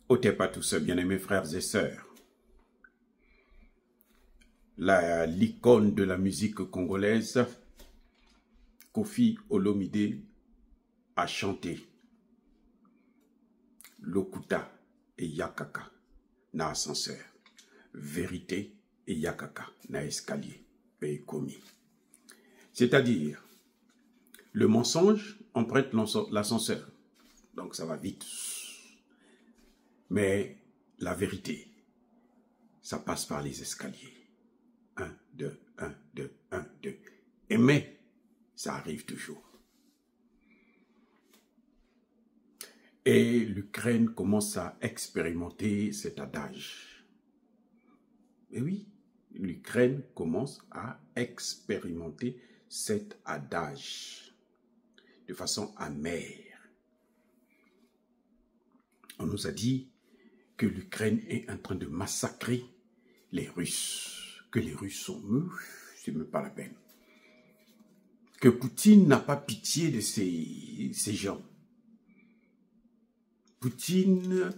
Otep à tous, bien-aimés frères et sœurs. L'icône de la musique congolaise, Koffi Olomide, a chanté Lokuta et Yakaka na ascenseur, vérité et Yakaka na escalier, paye commis. C'est-à-dire, le mensonge emprunte l'ascenseur, donc ça va vite. Mais la vérité, ça passe par les escaliers. 1, 2, 1, 2, 1, 2. Et mais, ça arrive toujours. Et l'Ukraine commence à expérimenter cet adage. Et oui, l'Ukraine commence à expérimenter cet adage de façon amère. On nous a dit que l'Ukraine est en train de massacrer les Russes, que les Russes sont meufs, c'est même pas la peine. Que Poutine n'a pas pitié de ces gens. Poutine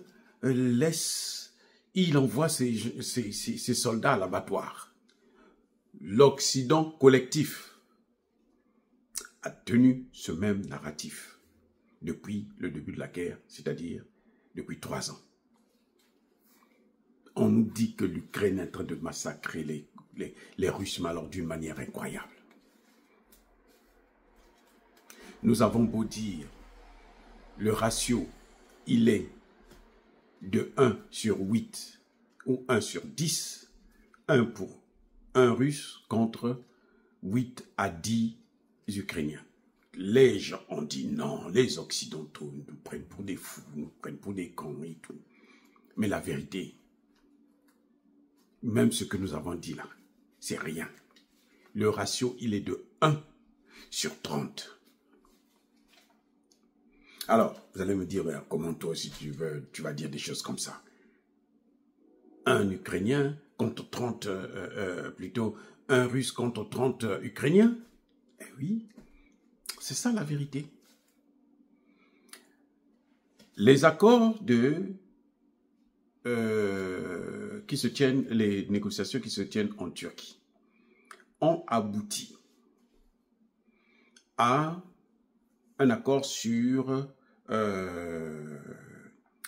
il envoie ses soldats à l'abattoir. L'Occident collectif a tenu ce même narratif depuis le début de la guerre, c'est-à-dire depuis 3 ans. On nous dit que l'Ukraine est en train de massacrer les Russes, mais alors d'une manière incroyable. Nous avons beau dire, le ratio, il est de 1 sur 8 ou 1 sur 10, 1 pour 1 Russe contre 8 à 10 Ukrainiens. Les gens ont dit non, les Occidentaux nous prennent pour des fous, nous prennent pour des cons et tout. Mais la vérité, même ce que nous avons dit là, c'est rien. Le ratio, il est de 1 sur 30. Alors, vous allez me dire, ben, comment toi, si tu veux, tu vas dire des choses comme ça. Un Ukrainien contre 30, plutôt un Russe contre 30 Ukrainiens. Eh oui, c'est ça la vérité. Les accords qui se tiennent, les négociations qui se tiennent en Turquie ont abouti à un accord sur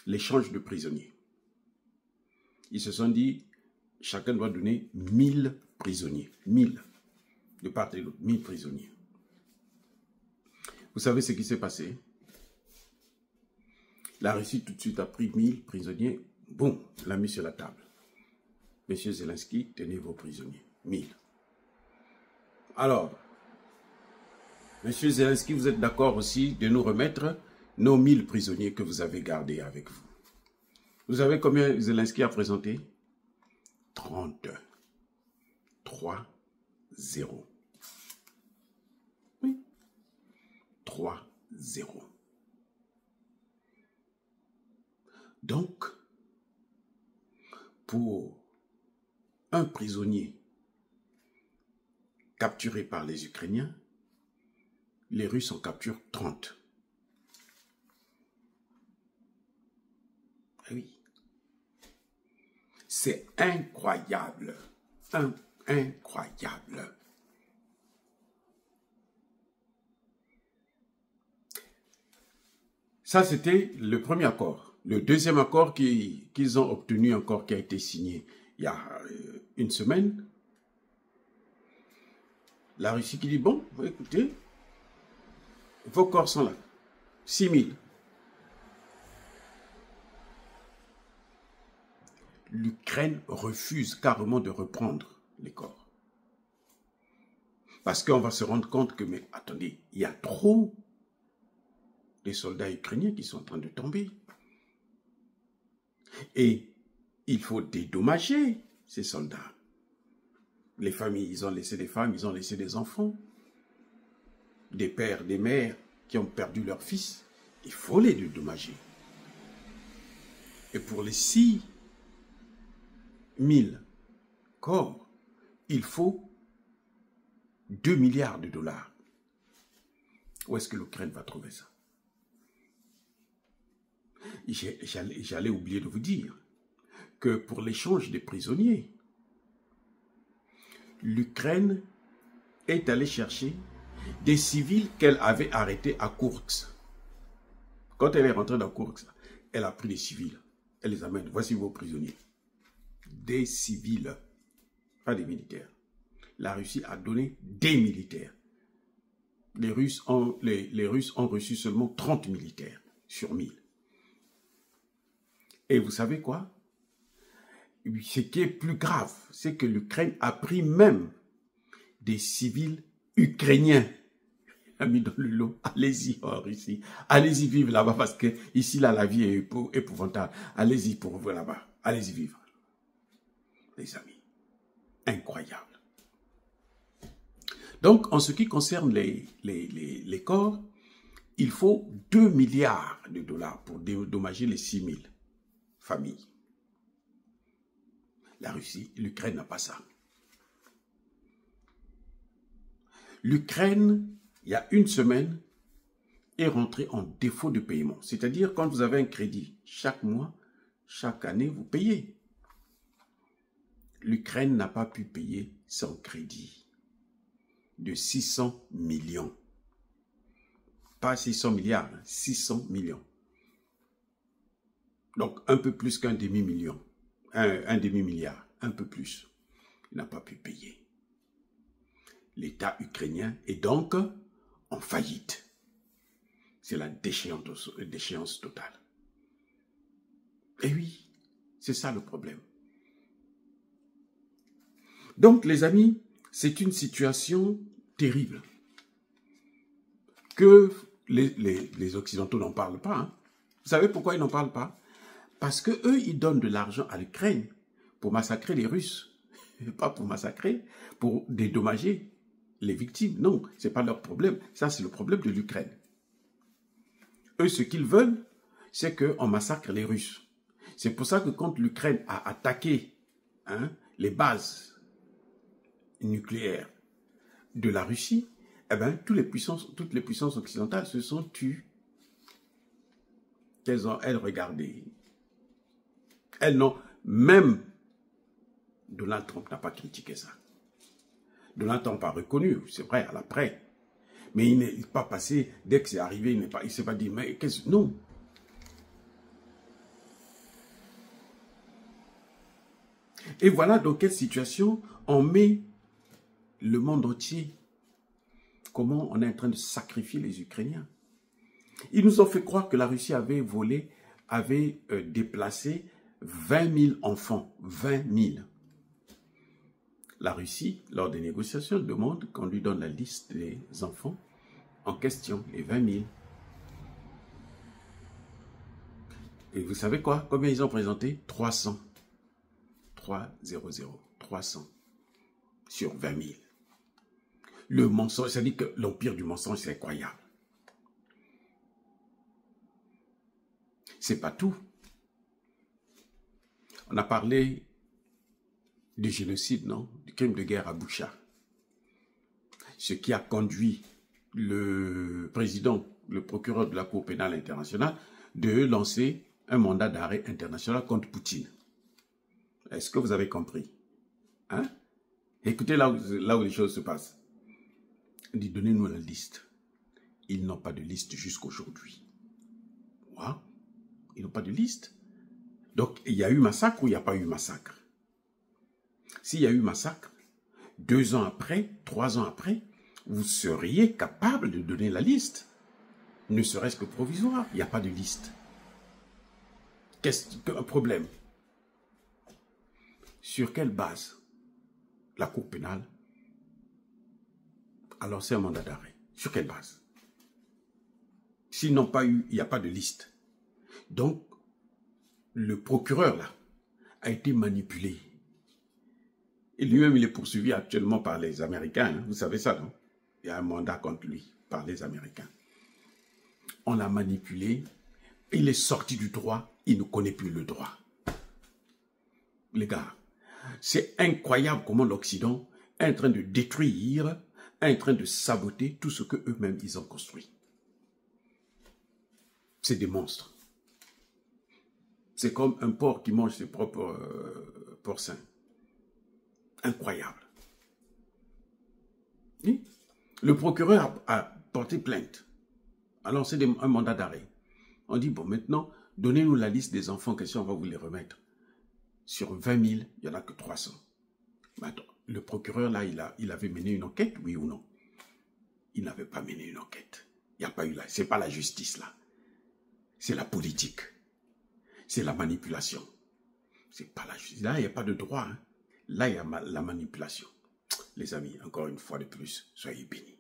l'échange de prisonniers. Ils se sont dit, chacun doit donner 1000 prisonniers. 1000. De part et d'autre, 1000 prisonniers. Vous savez ce qui s'est passé? La Russie tout de suite a pris 1000 prisonniers. Bon, l'a mis sur la table. Monsieur Zelensky, tenez vos prisonniers. 1000. Alors, Monsieur Zelensky, vous êtes d'accord aussi de nous remettre nos 1000 prisonniers que vous avez gardés avec vous. Vous savez combien Zelensky a présenté? 32. 3, 0. Oui. 3, 0. Donc, pour un prisonnier capturé par les Ukrainiens, les Russes en capturent 30. Oui. C'est incroyable. Incroyable. Ça, c'était le premier accord. Le deuxième accord qu'ils ont obtenu encore, qui a été signé il y a une semaine, la Russie qui dit, bon, écoutez, vos corps sont là. 6000. L'Ukraine refuse carrément de reprendre les corps. Parce qu'on va se rendre compte que, mais attendez, il y a trop de soldats ukrainiens qui sont en train de tomber. Et il faut dédommager ces soldats. Les familles, ils ont laissé des femmes, ils ont laissé des enfants. Des pères, des mères qui ont perdu leur fils. Il faut les dédommager. Et pour les 6000 corps, il faut 2 milliards de dollars. Où est-ce que l'Ukraine va trouver ça? J'allais oublier de vous dire que pour l'échange des prisonniers, l'Ukraine est allée chercher des civils qu'elle avait arrêtés à Koursk. Quand elle est rentrée dans Koursk, elle a pris des civils. Elle les amène. Voici vos prisonniers. Des civils, pas des militaires. La Russie a donné des militaires. Les Russes ont reçu seulement 30 militaires sur 1000. Et vous savez quoi? Ce qui est plus grave, c'est que l'Ukraine a pris même des civils ukrainiens. Il a mis dans le lot. Allez-y en Russie. Allez-y vivre là-bas parce que ici, là, la vie est épouvantable. Allez-y pour vous là-bas. Allez-y vivre. Les amis. Incroyable. Donc, en ce qui concerne les corps, il faut 2 milliards de dollars pour dédommager les 6000 familles. La Russie, l'Ukraine n'a pas ça. L'Ukraine, il y a une semaine, est rentrée en défaut de paiement. C'est-à-dire, quand vous avez un crédit, chaque mois, chaque année, vous payez. L'Ukraine n'a pas pu payer son crédit de 600 millions. Pas 600 milliards, 600 millions. Donc, un peu plus qu'un demi-million. Un demi-milliard, un peu plus. Il n'a pas pu payer. L'État ukrainien est donc en faillite. C'est la déchéance totale. Et oui, c'est ça le problème. Donc, les amis, c'est une situation terrible que les Occidentaux n'en parlent pas. Hein. Vous savez pourquoi ils n'en parlent pas? Parce qu'eux, ils donnent de l'argent à l'Ukraine pour massacrer les Russes. Pas pour massacrer, pour dédommager les victimes. Non, ce n'est pas leur problème. Ça, c'est le problème de l'Ukraine. Eux, ce qu'ils veulent, c'est qu'on massacre les Russes. C'est pour ça que quand l'Ukraine a attaqué les bases nucléaires de la Russie, eh ben, toutes les puissances occidentales se sont tues. Elles regardaient. Elles n'ont même... Donald Trump n'a pas critiqué ça. Donald Trump a reconnu, c'est vrai, à l'après. Mais il n'est pas passé, dès que c'est arrivé, il ne s'est pas dit, mais qu'est-ce... Non. Et voilà dans quelle situation on met le monde entier. Comment on est en train de sacrifier les Ukrainiens. Ils nous ont fait croire que la Russie avait volé, avait déplacé 20 000 enfants. 20 000. La Russie, lors des négociations, demande qu'on lui donne la liste des enfants en question, les 20 000. Et vous savez quoi? Combien ils ont présenté? 300. 300. 300 sur 20 000. Le mensonge, ça dit que l'empire du mensonge, c'est incroyable. C'est pas tout. On a parlé du génocide, non? Du crime de guerre à Boucha. Ce qui a conduit le président, le procureur de la Cour pénale internationale, de lancer un mandat d'arrêt international contre Poutine. Est-ce que vous avez compris? Hein? Écoutez là où les choses se passent. Il dit, donnez-nous la liste. Ils n'ont pas de liste jusqu'aujourd'hui. Wow. Ils n'ont pas de liste. Donc, il y a eu massacre ou il n'y a pas eu massacre? S'il y a eu massacre, 2 ans après, 3 ans après, vous seriez capable de donner la liste. Ne serait-ce que provisoire. Il n'y a pas de liste. Qu'est-ce qu'un problème? Sur quelle base la Cour pénale a lancé un mandat d'arrêt? Sur quelle base? S'ils n'ont pas eu, il n'y a pas de liste. Donc, le procureur, là, a été manipulé. Et lui-même, il est poursuivi actuellement par les Américains. Hein. Vous savez ça, non? Il y a un mandat contre lui par les Américains. On l'a manipulé. Il est sorti du droit. Il ne connaît plus le droit. Les gars, c'est incroyable comment l'Occident est en train de détruire, est en train de saboter tout ce qu'eux-mêmes ils ont construit. C'est des monstres. C'est comme un porc qui mange ses propres porcins. Incroyable. Oui. Le procureur a porté plainte, a lancé un mandat d'arrêt. On dit, bon, maintenant, donnez-nous la liste des enfants en question, on va vous les remettre. Sur 20 000, il n'y en a que 300. Mais attends, le procureur, là, il avait mené une enquête, oui ou non? Il n'avait pas mené une enquête. Il n'y a pas eu là. C'est pas la justice, là. C'est la politique. C'est la manipulation. C'est pas la justice. Là, il n'y a pas de droit. Hein. Là, il y a la manipulation. Les amis, encore une fois de plus, soyez bénis.